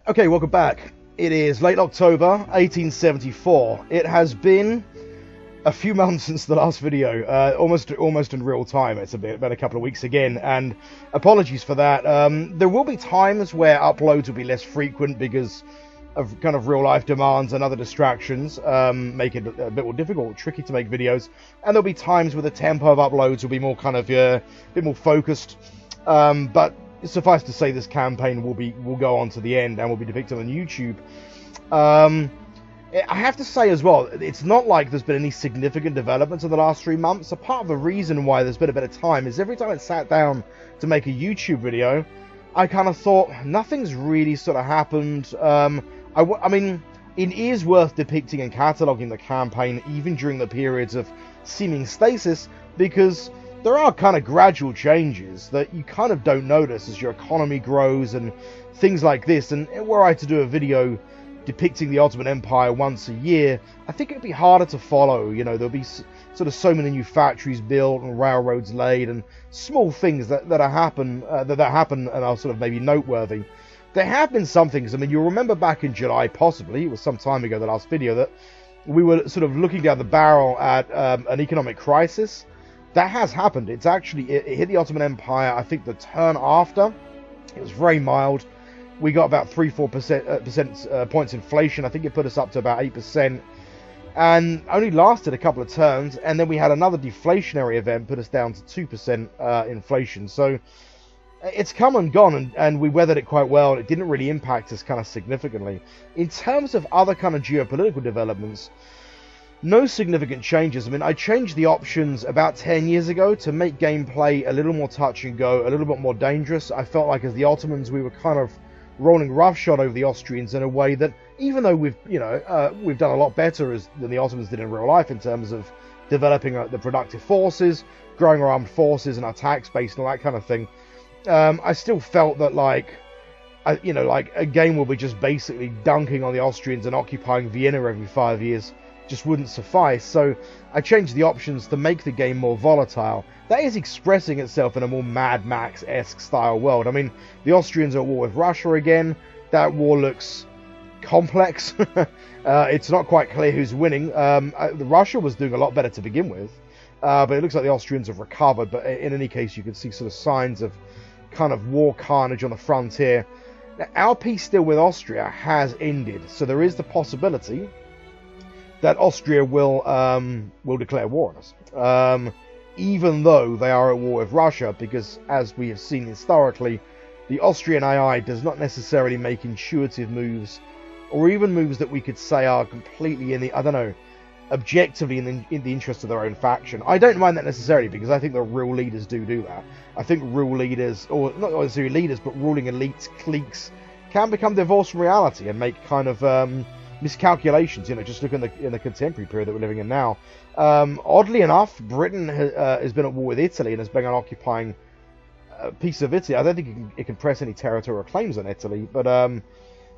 Okay, welcome back. It is late October 1874. It has been a few months since the last video, almost in real time. It's been a couple of weeks again, and apologies for that. There will be times where uploads will be less frequent because of kind of real life demands and other distractions, make it a bit more difficult, tricky to make videos. And there'll be times where the tempo of uploads will be more kind of a bit more focused. But suffice to say, this campaign will go on to the end and will be depicted on YouTube. I have to say as well, it's not like there's been any significant developments in the last 3 months. So part of the reason why there's been a bit of time is every time I sat down to make a YouTube video, I kind of thought nothing's really sort of happened. I mean, it is worth depicting and cataloguing the campaign even during the periods of seeming stasis, because there are kind of gradual changes that you kind of don't notice as your economy grows and things like this. And were I to do a video depicting the Ottoman Empire once a year, I think it'd be harder to follow. You know, there'll be sort of so many new factories built and railroads laid and small things that happen and are sort of maybe noteworthy. There have been some things. I mean, you'll remember back in July, possibly, it was some time ago, the last video, that we were sort of looking down the barrel at an economic crisis. That has happened. It's actually, it hit the Ottoman Empire, I think, the turn after. It was very mild. We got about 3-4% points inflation. I think it put us up to about 8%. And only lasted a couple of turns. And then we had another deflationary event, put us down to 2% inflation. So it's come and gone, and we weathered it quite well. It didn't really impact us kind of significantly. In terms of other kind of geopolitical developments, no significant changes. I mean, I changed the options about 10 years ago to make gameplay a little more touch and go, a little bit more dangerous. I felt like as the Ottomans, we were kind of rolling roughshod over the Austrians in a way that, even though we've done a lot better than the Ottomans did in real life in terms of developing the productive forces, growing our armed forces and our tax base and all that kind of thing, I still felt that like a game where we're just basically dunking on the Austrians and occupying Vienna every 5 years just wouldn't suffice. So I changed the options to make the game more volatile. That is expressing itself in a more Mad Max-esque style world. I mean, the Austrians are at war with Russia again. That war looks complex. It's not quite clear who's winning. Russia was doing a lot better to begin with, but it looks like the Austrians have recovered. But in any case, you can see sort of signs of kind of war carnage on the frontier. Now, our peace deal with Austria has ended, so there is the possibility that Austria will declare war on us, even though they are at war with Russia, because as we have seen historically, the Austrian AI does not necessarily make intuitive moves, or even moves that we could say are completely objectively in the interest of their own faction. I don't mind that necessarily, because I think the real leaders do that. I think real leaders, or not necessarily leaders, but ruling elites, cliques, can become divorced from reality and make kind of miscalculations. Just look in the contemporary period that we're living in now. Oddly enough, Britain has been at war with Italy and has begun occupying a piece of Italy. I don't think it can press any territorial claims on Italy, but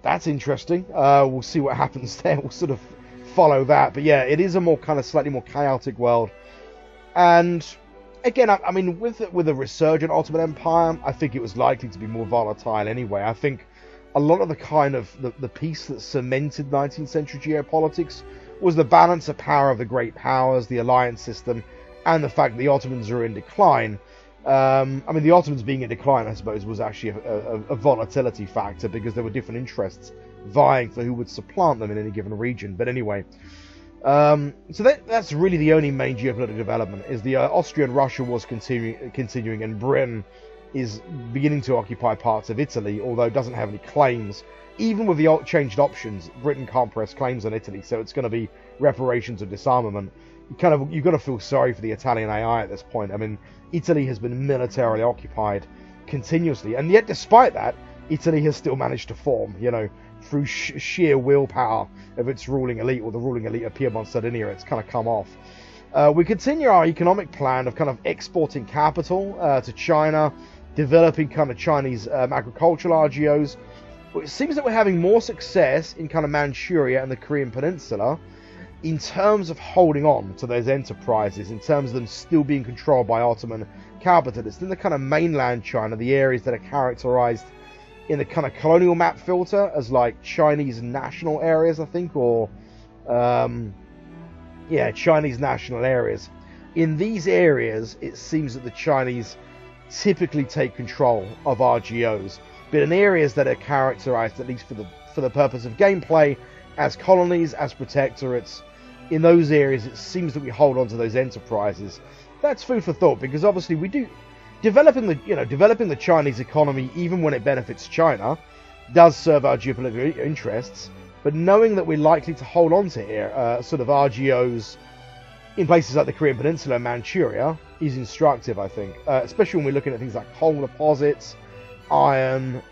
that's interesting. We'll see what happens there. We'll sort of follow that. But yeah, it is a more kind of slightly more chaotic world. And again, I mean, with a resurgent Ottoman Empire, I think it was likely to be more volatile anyway. I think a lot of the kind of the piece that cemented 19th century geopolitics was the balance of power of the great powers, the alliance system, and the fact that the Ottomans are in decline. I mean, the Ottomans being in decline, I suppose, was actually a volatility factor, because there were different interests vying for who would supplant them in any given region. But anyway, so that's really the only main geopolitical development, is the Austrian-Russia wars continuing, and Britain is beginning to occupy parts of Italy, although it doesn't have any claims. Even with the changed options, Britain can't press claims on Italy, so it's going to be reparations or disarmament. You've got to feel sorry for the Italian AI at this point. I mean, Italy has been militarily occupied continuously, and yet despite that, Italy has still managed to form, through sheer willpower of its ruling elite, or the ruling elite of Piedmont Sardinia. It's kind of come off. We continue our economic plan of kind of exporting capital to China, developing kind of Chinese agricultural RGOs. But it seems that we're having more success in kind of Manchuria and the Korean Peninsula in terms of holding on to those enterprises, in terms of them still being controlled by Ottoman capitalists. In the kind of mainland China, the areas that are characterized in the kind of colonial map filter as like Chinese national areas, I think, or yeah, Chinese national areas. In these areas, it seems that the Chinese typically take control of RGOs, but in areas that are characterized, at least for the purpose of gameplay, as colonies, as protectorates, in those areas it seems that we hold on to those enterprises. That's food for thought, because obviously we do developing the Chinese economy, even when it benefits China, does serve our geopolitical interests. But knowing that we're likely to hold on to here sort of RGOs in places like the Korean Peninsula and Manchuria is instructive, I think, especially when we're looking at things like coal deposits, iron,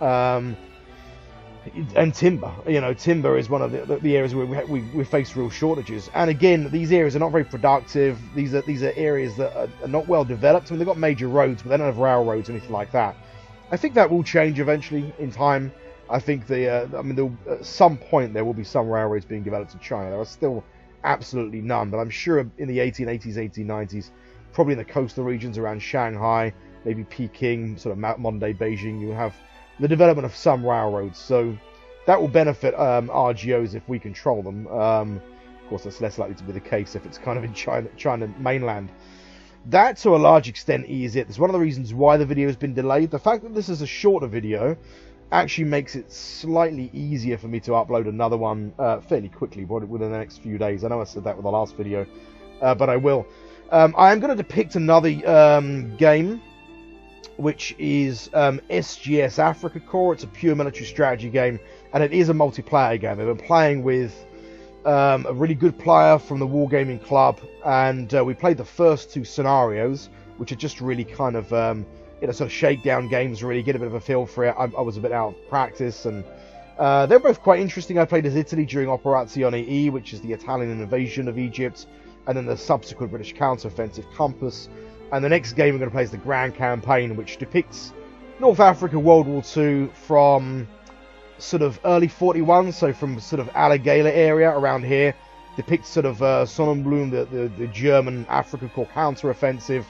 and timber. Timber is one of the areas where we face real shortages. And again, these areas are not very productive. These are areas that are not well developed. I mean, they've got major roads, but they don't have railroads or anything like that. I think that will change eventually in time. I think at some point there will be some railroads being developed in China. There are still absolutely none, but I'm sure in the 1880s, 1890s, probably in the coastal regions around Shanghai, maybe Peking, sort of modern day Beijing, you'll have the development of some railroads. So that will benefit RGOs if we control them. Of course, that's less likely to be the case if it's kind of in China mainland. That, to a large extent, is it. It's one of the reasons why the video has been delayed. The fact that this is a shorter video actually makes it slightly easier for me to upload another one fairly quickly within the next few days. I know I said that with the last video, but I will. I am going to depict another game, which is SGS Africa Corps. It's a pure military strategy game, and it is a multiplayer game. I've been playing with a really good player from the Wargaming Club, and we played the first two scenarios, which are just really kind of sort of shakedown games, really get a bit of a feel for it. I was a bit out of practice, and they're both quite interesting. I played as Italy during Operazione E, which is the Italian invasion of Egypt, and then the subsequent British counter-offensive Compass. And the next game we're going to play is the Grand Campaign, which depicts North Africa World War II from sort of early 41, so from sort of Alagala area around here. Depicts sort of Sonnenblume, the German Africa Corps counter-offensive,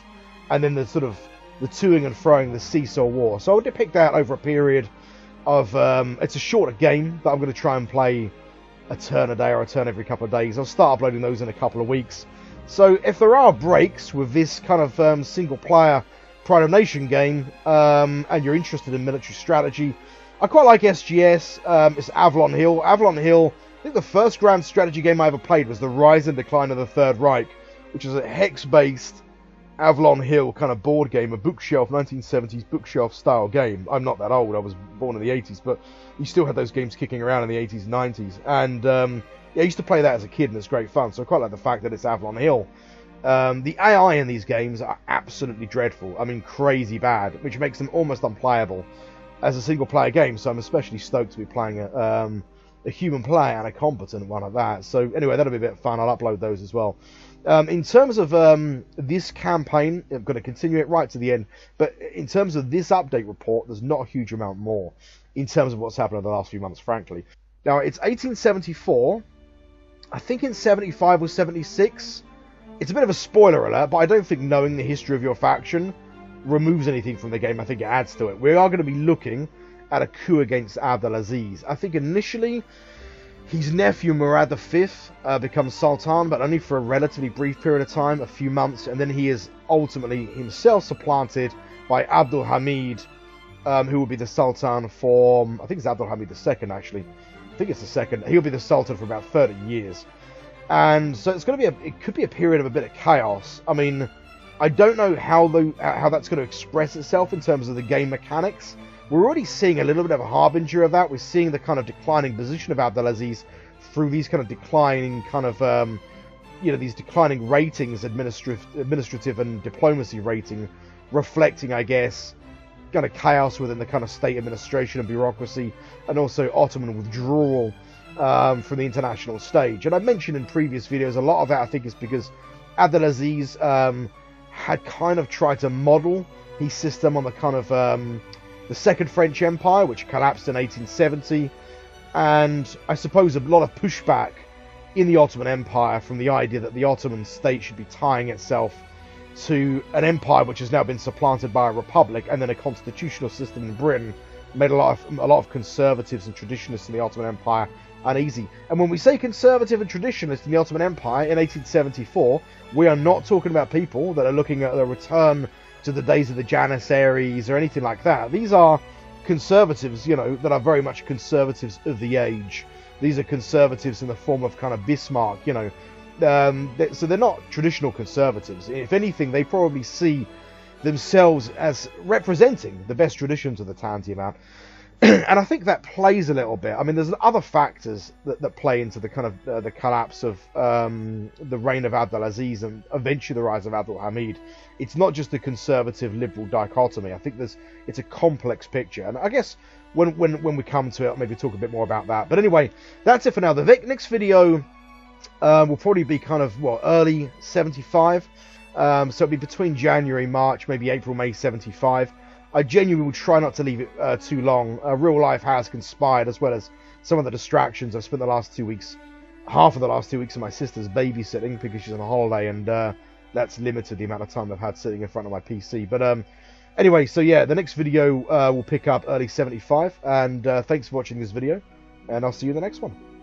and then the sort of the toing and froing, the Seesaw War. So I'll depict that over a period of... it's a shorter game, but I'm going to try and play a turn a day or a turn every couple of days. I'll start uploading those in a couple of weeks. So if there are breaks with this kind of single-player Pride of Nation game, and you're interested in military strategy, I quite like SGS. It's Avalon Hill. Avalon Hill, I think the first grand strategy game I ever played was The Rise and Decline of the Third Reich, which is a hex-based Avalon Hill kind of board game, a bookshelf, 1970s bookshelf-style game. I'm not that old. I was born in the 80s, but you still had those games kicking around in the 80s and 90s. And yeah, I used to play that as a kid, and it's great fun. So I quite like the fact that it's Avalon Hill. The AI in these games are absolutely dreadful. I mean, crazy bad, which makes them almost unplayable as a single-player game. So I'm especially stoked to be playing a human player and a competent one at that. So anyway, that'll be a bit of fun. I'll upload those as well. In terms of this campaign, I'm going to continue it right to the end. But in terms of this update report, there's not a huge amount more in terms of what's happened in the last few months, frankly. Now, it's 1874. I think in 75 or 76. It's a bit of a spoiler alert, but I don't think knowing the history of your faction removes anything from the game. I think it adds to it. We are going to be looking at a coup against Abdelaziz. I think initially his nephew Murad V becomes Sultan, but only for a relatively brief period of time, a few months, and then he is ultimately himself supplanted by Abdul Hamid, who will be the Sultan for, I think it's Abdul Hamid II actually. I think it's the second. He'll be the Sultan for about 30 years. And so it's going to be it could be a period of a bit of chaos. I mean, I don't know how that's going to express itself in terms of the game mechanics. We're already seeing a little bit of a harbinger of that. We're seeing the kind of declining position of Abdelaziz through these kind of declining kind of, these declining ratings, administrative and diplomacy rating, reflecting, I guess, kind of chaos within the kind of state administration and bureaucracy, and also Ottoman withdrawal from the international stage. And I mentioned in previous videos, a lot of that I think is because Abdelaziz had kind of tried to model his system on the kind of the Second French Empire, which collapsed in 1870, and I suppose a lot of pushback in the Ottoman Empire from the idea that the Ottoman state should be tying itself to an empire which has now been supplanted by a republic and then a constitutional system in Britain, made a lot of conservatives and traditionalists in the Ottoman Empire uneasy. And when we say conservative and traditionalist in the Ottoman Empire in 1874, we are not talking about people that are looking at the return to the days of the Janissaries or anything like that. These are conservatives, you know, that are very much conservatives of the age. These are conservatives in the form of kind of Bismarck, you know. So they're not traditional conservatives. If anything, they probably see themselves as representing the best traditions of the Tanzimat. And I think that plays a little bit. I mean, there's other factors that play into the kind of the collapse of the reign of Abdulaziz and eventually the rise of Abdul Hamid. It's not just a conservative-liberal dichotomy. I think it's a complex picture. And I guess when we come to it, I'll maybe talk a bit more about that. But anyway, that's it for now. The next video will probably be kind of, early 75. So it'll be between January, March, maybe April, May 75. I genuinely will try not to leave it too long. Real life has conspired, as well as some of the distractions. I've spent the last 2 weeks, half of the last 2 weeks of my sister's babysitting because she's on a holiday, and that's limited the amount of time I've had sitting in front of my PC. But anyway, so yeah, the next video will pick up early 75, and thanks for watching this video, and I'll see you in the next one.